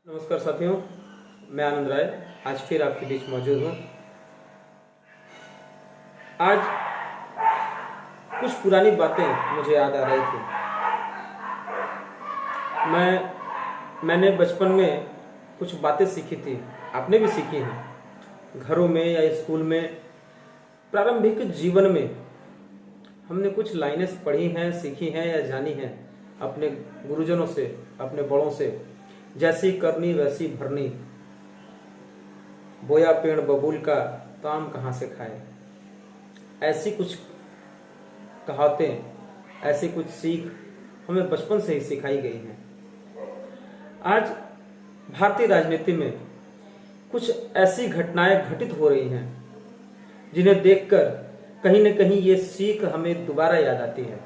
नमस्कार साथियों, मैं आनंद राय आज फिर आपके बीच मौजूद हूँ। आज कुछ पुरानी बातें मुझे याद आ रही थी। मैंने बचपन में कुछ बातें सीखी थी, आपने भी सीखी हैं। घरों में या स्कूल में, प्रारंभिक जीवन में हमने कुछ लाइनें पढ़ी हैं, सीखी हैं या जानी हैं अपने गुरुजनों से, अपने बड़ों से। जैसी करनी वैसी भरनी, बोया पेड़ बबूल का तो आम कहाँ से खाए। ऐसी कुछ कहावतें, ऐसी कुछ सीख हमें बचपन से ही सिखाई गई हैं। आज भारतीय राजनीति में कुछ ऐसी घटनाएं घटित हो रही हैं जिन्हें देखकर कहीं न कहीं ये सीख हमें दोबारा याद आती है।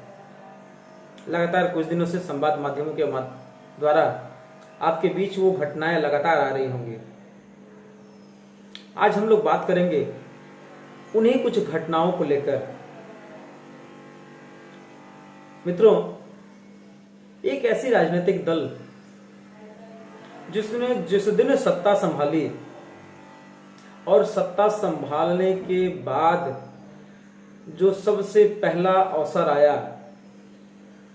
लगातार कुछ दिनों से संवाद माध्यमों के द्वारा आपके बीच वो घटनाएं लगातार आ रही होंगी। आज हम लोग बात करेंगे उन्हीं कुछ घटनाओं को लेकर। मित्रों, एक ऐसी राजनीतिक दल जिसने जिस दिन सत्ता संभाली और सत्ता संभालने के बाद जो सबसे पहला अवसर आया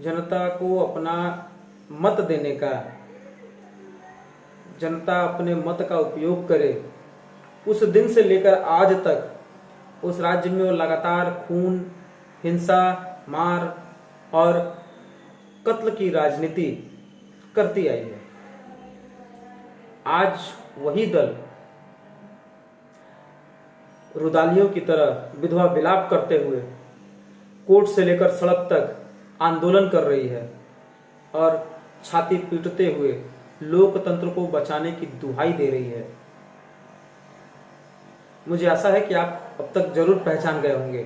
जनता को अपना मत देने का, जनता अपने मत का उपयोग करे, उस दिन से लेकर आज तक उस राज्य में वो लगातार खून, हिंसा, मार और कत्ल की राजनीति करती आई है। आज वही दल रुदालियों की तरह विधवा विलाप करते हुए कोर्ट से लेकर सड़क तक आंदोलन कर रही है और छाती पीटते हुए लोकतंत्र को बचाने की दुहाई दे रही है। मुझे आशा है कि आप अब तक जरूर पहचान गए होंगे।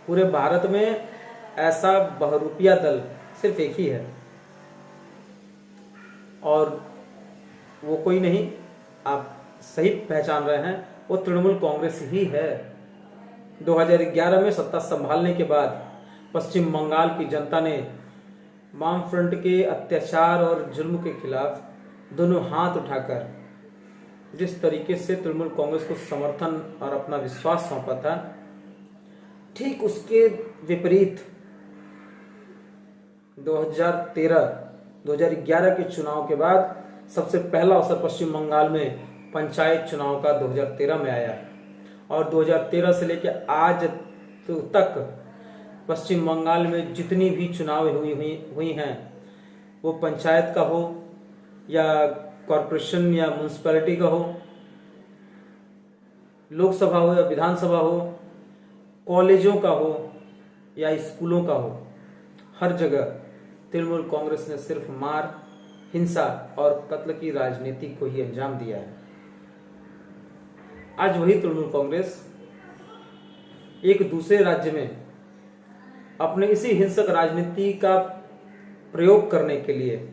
पूरे भारत में ऐसा बहुरूपिया दल सिर्फ एक ही है और वो कोई नहीं, आप सही पहचान रहे हैं, वो तृणमूल कांग्रेस ही है। 2011 में सत्ता संभालने के बाद पश्चिम बंगाल की जनता ने वाम फ्रंट के अत्याचार और जुल्म के खिलाफ दोनों हाथ उठाकर जिस तरीके से तृणमूल कांग्रेस को समर्थन और अपना विश्वास सौंपा था, ठीक उसके विपरीत 2011 के चुनाव के बाद सबसे पहला अवसर पश्चिम बंगाल में पंचायत चुनाव का 2013 में आया और 2013 से लेकर आज तक पश्चिम बंगाल में जितनी भी चुनाव हुई हैं, वो पंचायत का हो या कॉरपोरेशन या म्यूनिसिपैलिटी का हो, लोकसभा हो या विधानसभा हो, कॉलेजों का हो या स्कूलों का हो, हर जगह तृणमूल कांग्रेस ने सिर्फ मार, हिंसा और कत्ल की राजनीति को ही अंजाम दिया है। आज वही तृणमूल कांग्रेस एक दूसरे राज्य में अपने इसी हिंसक राजनीति का प्रयोग करने के लिए,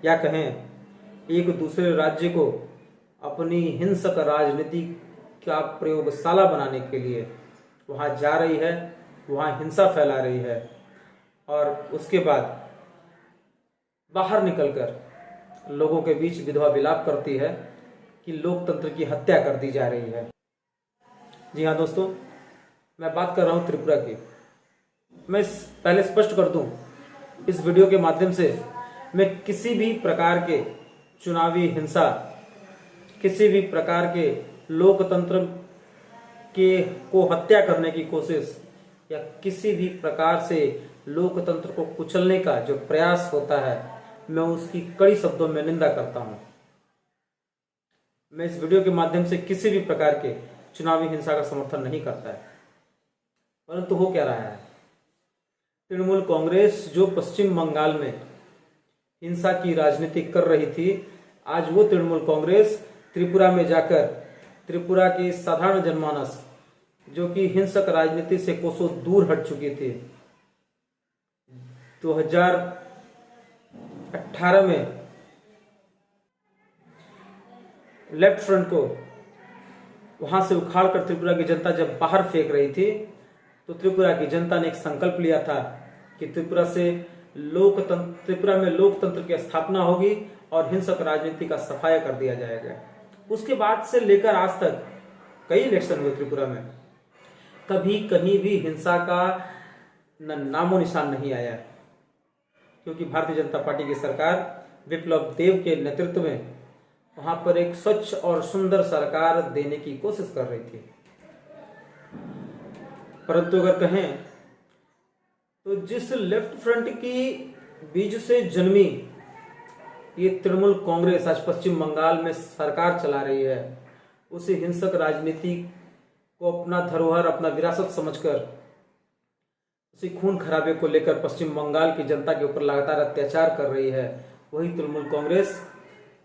या कहें एक दूसरे राज्य को अपनी हिंसक राजनीति का प्रयोगशाला बनाने के लिए वहां जा रही है, वहां हिंसा फैला रही है और उसके बाद बाहर निकलकर लोगों के बीच विधवा विलाप करती है कि लोकतंत्र की हत्या कर दी जा रही है। जी हाँ दोस्तों, मैं बात कर रहा हूं त्रिपुरा की। मैं पहले स्पष्ट कर दूं, इस वीडियो के माध्यम से मैं किसी भी प्रकार के चुनावी हिंसा, किसी भी प्रकार के लोकतंत्र को हत्या करने की कोशिश या किसी भी प्रकार से लोकतंत्र को कुचलने का जो प्रयास होता है, मैं उसकी कड़ी शब्दों में निंदा करता हूं। मैं इस वीडियो के माध्यम से किसी भी प्रकार के चुनावी हिंसा का समर्थन नहीं करता है, परंतु हो क्या रहा है, तृणमूल कांग्रेस जो पश्चिम बंगाल में हिंसा की राजनीति कर रही थी, आज वो तृणमूल कांग्रेस त्रिपुरा में जाकर त्रिपुरा के साधारण जनमानस जो कि हिंसक राजनीति से कोसों दूर हट चुकी थी, 2018 में लेफ्ट फ्रंट को वहां से उखाड़कर त्रिपुरा की जनता जब बाहर फेंक रही थी, तो त्रिपुरा की जनता ने एक संकल्प लिया था कि त्रिपुरा से त्रिपुरा में लोकतंत्र की स्थापना होगी और हिंसक राजनीति का सफाया कर दिया जाएगा। उसके बाद से लेकर आज तक कई इलेक्शन हुए त्रिपुरा में, कभी कहीं भी हिंसा का नामो निशान नहीं आया, क्योंकि भारतीय जनता पार्टी की सरकार विप्लव देव के नेतृत्व में वहां पर एक स्वच्छ और सुंदर सरकार देने की कोशिश कर रही थी। परंतु अगर कहें तो जिस लेफ्ट फ्रंट की बीज से जन्मी ये तृणमूल कांग्रेस आज पश्चिम बंगाल में सरकार चला रही है, उसी हिंसक राजनीति को अपना धरोहर, अपना विरासत समझकर उसी खून खराबे को लेकर पश्चिम बंगाल की जनता के ऊपर लगातार अत्याचार कर रही है, वही तृणमूल कांग्रेस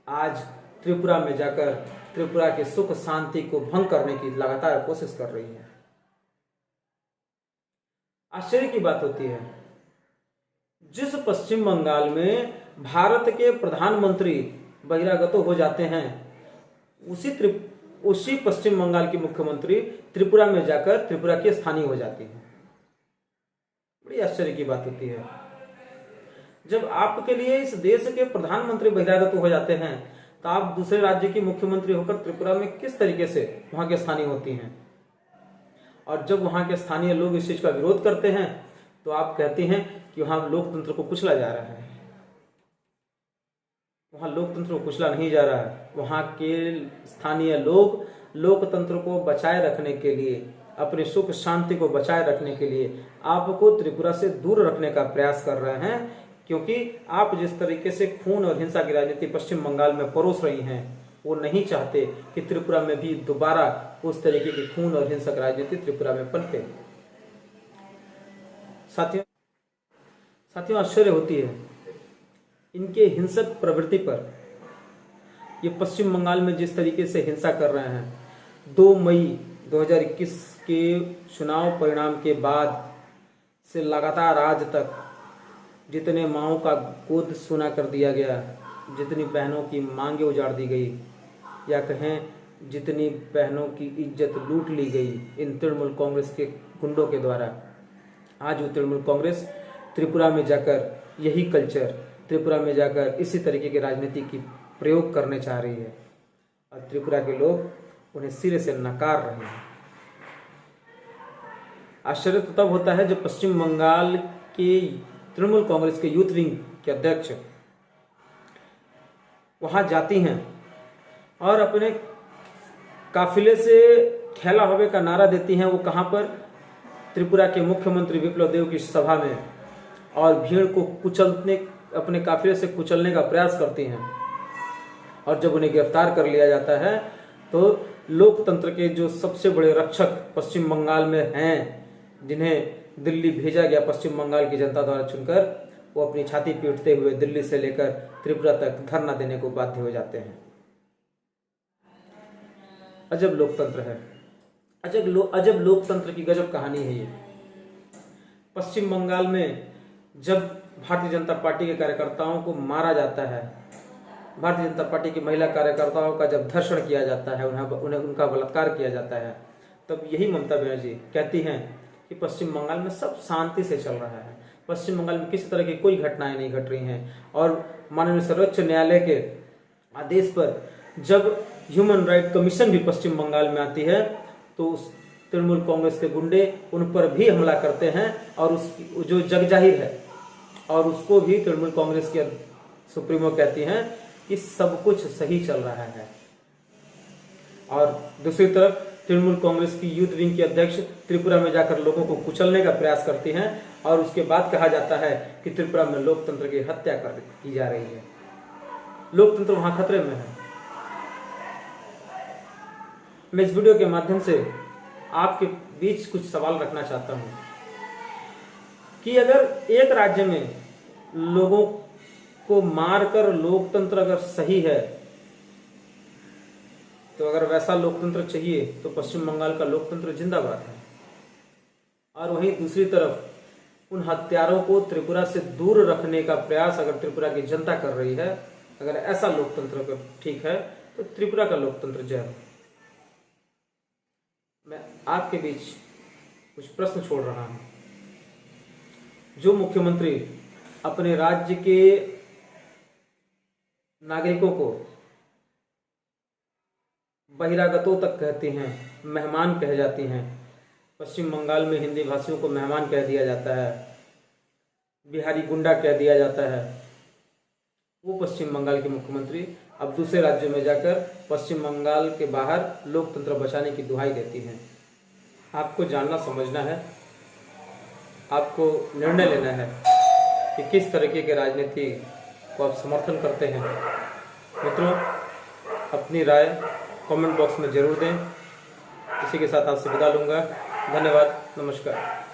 आज त्रिपुरा में जाकर त्रिपुरा के सुख शांति को भंग करने की लगातार कोशिश कर रही है। आश्चर्य की बात होती है, जिस पश्चिम बंगाल में भारत के प्रधानमंत्री बहिरागत हो जाते हैं, उसी पश्चिम बंगाल की मुख्यमंत्री त्रिपुरा में जाकर त्रिपुरा की स्थानीय हो जाती है। बड़ी आश्चर्य की बात होती है, जब आपके लिए इस देश के प्रधानमंत्री बहिरागत हो जाते हैं तो आप दूसरे राज्य की मुख्यमंत्री होकर त्रिपुरा में किस तरीके से वहां के स्थानीय होती हैं। और जब वहां के स्थानीय लोग इस चीज का विरोध करते हैं तो आप कहती हैं कि वहां लोकतंत्र को कुचला जा रहा है। वहां लोकतंत्र को कुचला नहीं जा रहा है, वहां के स्थानीय लोग लोकतंत्र को बचाए रखने के लिए, अपने सुख शांति को बचाए रखने के लिए आपको त्रिपुरा से दूर रखने का प्रयास कर रहे हैं, क्योंकि आप जिस तरीके से खून और हिंसा की राजनीति पश्चिम बंगाल में परोस रही हैं, वो नहीं चाहते कि त्रिपुरा में भी दोबारा उस तरीके की खून और हिंसक राजनीति त्रिपुरा में पनपे। साथियों आश्चर्य होती है इनके हिंसक प्रवृत्ति पर। ये पश्चिम बंगाल में जिस तरीके से हिंसा कर रहे हैं, 2 मई 2021 के चुनाव परिणाम के बाद से लगातार आज तक जितने माओं का गोद सुना कर दिया गया, जितनी बहनों की मांगे उजाड़ दी गई, या कहें जितनी बहनों की इज्जत लूट ली गई इन तृणमूल कांग्रेस के गुंडों के द्वारा, आज वो तृणमूल कांग्रेस त्रिपुरा में जाकर यही कल्चर, त्रिपुरा में जाकर इसी तरीके की राजनीति की प्रयोग करने चाह रही है और त्रिपुरा के लोग उन्हें सिरे से नकार रहे हैं। आश्चर्य तो तब होता है जब पश्चिम बंगाल के तृणमूल कांग्रेस के यूथ विंग के अध्यक्ष वहां जाती हैं और अपने काफिले से खेला होवे का नारा देती हैं। वो कहां पर? त्रिपुरा के मुख्यमंत्री विप्लव देव की सभा में, और भीड़ को कुचलने, अपने काफिले से कुचलने का प्रयास करती हैं। और जब उन्हें गिरफ्तार कर लिया जाता है तो लोकतंत्र के जो सबसे बड़े रक्षक पश्चिम बंगाल में हैं, जिन्हें दिल्ली भेजा गया पश्चिम बंगाल की जनता द्वारा चुनकर, वो अपनी छाती पीटते हुए दिल्ली से लेकर त्रिपुरा तक धरना देने को बाध्य हो जाते हैं। अजब लोकतंत्र है, अजब लोकतंत्र की गजब कहानी है ये। पश्चिम बंगाल में जब भारतीय जनता पार्टी के कार्यकर्ताओं को मारा जाता है, भारतीय जनता पार्टी की महिला कार्यकर्ताओं का जब धर्षण किया जाता है, उन्हें उनका बलात्कार किया जाता है, तब यही ममता बनर्जी कहती हैं कि पश्चिम बंगाल में सब शांति से चल रहा है, पश्चिम बंगाल में किसी तरह की कोई घटनाएं नहीं घट रही हैं। और माननीय सर्वोच्च न्यायालय के आदेश पर जब ह्यूमन राइट कमीशन भी पश्चिम बंगाल में आती है तो उस तृणमूल कांग्रेस के गुंडे उन पर भी हमला करते हैं, और उसकी जो जग जाहिर है, और उसको भी तृणमूल कांग्रेस के सुप्रीमो कहती हैं कि सब कुछ सही चल रहा है। और दूसरी तरफ तृणमूल कांग्रेस की यूथ विंग की अध्यक्ष त्रिपुरा में जाकर लोगों को कुचलने का प्रयास करती हैं, और उसके बाद कहा जाता है कि त्रिपुरा में लोकतंत्र की हत्या की जा रही है, लोकतंत्र वहां खतरे में है। मैं इस वीडियो के माध्यम से आपके बीच कुछ सवाल रखना चाहता हूं कि अगर एक राज्य में लोगों को मारकर लोकतंत्र अगर सही है, तो अगर वैसा लोकतंत्र चाहिए तो पश्चिम बंगाल का लोकतंत्र जिंदाबाद है। और वहीं दूसरी तरफ उन हत्यारों को त्रिपुरा से दूर रखने का प्रयास अगर त्रिपुरा की जनता कर रही है, अगर ऐसा लोकतंत्र अगर ठीक है तो त्रिपुरा का लोकतंत्र जय हो। मैं आपके बीच कुछ प्रश्न छोड़ रहा हूं। जो मुख्यमंत्री अपने राज्य के नागरिकों को बहिरागतों तक कहती हैं, मेहमान कह जाती हैं। पश्चिम बंगाल में हिंदी भाषियों को मेहमान कह दिया जाता है, बिहारी गुंडा कह दिया जाता है। वो पश्चिम बंगाल के मुख्यमंत्री अब दूसरे राज्यों में जाकर पश्चिम बंगाल के बाहर लोकतंत्र बचाने की दुहाई देती हैं। आपको जानना समझना है, आपको निर्णय लेना है कि किस तरीके के राजनीति को आप समर्थन करते हैं। मित्रों, अपनी राय कमेंट बॉक्स में जरूर दें। इसी के साथ आपसे विदा लूँगा। धन्यवाद, नमस्कार।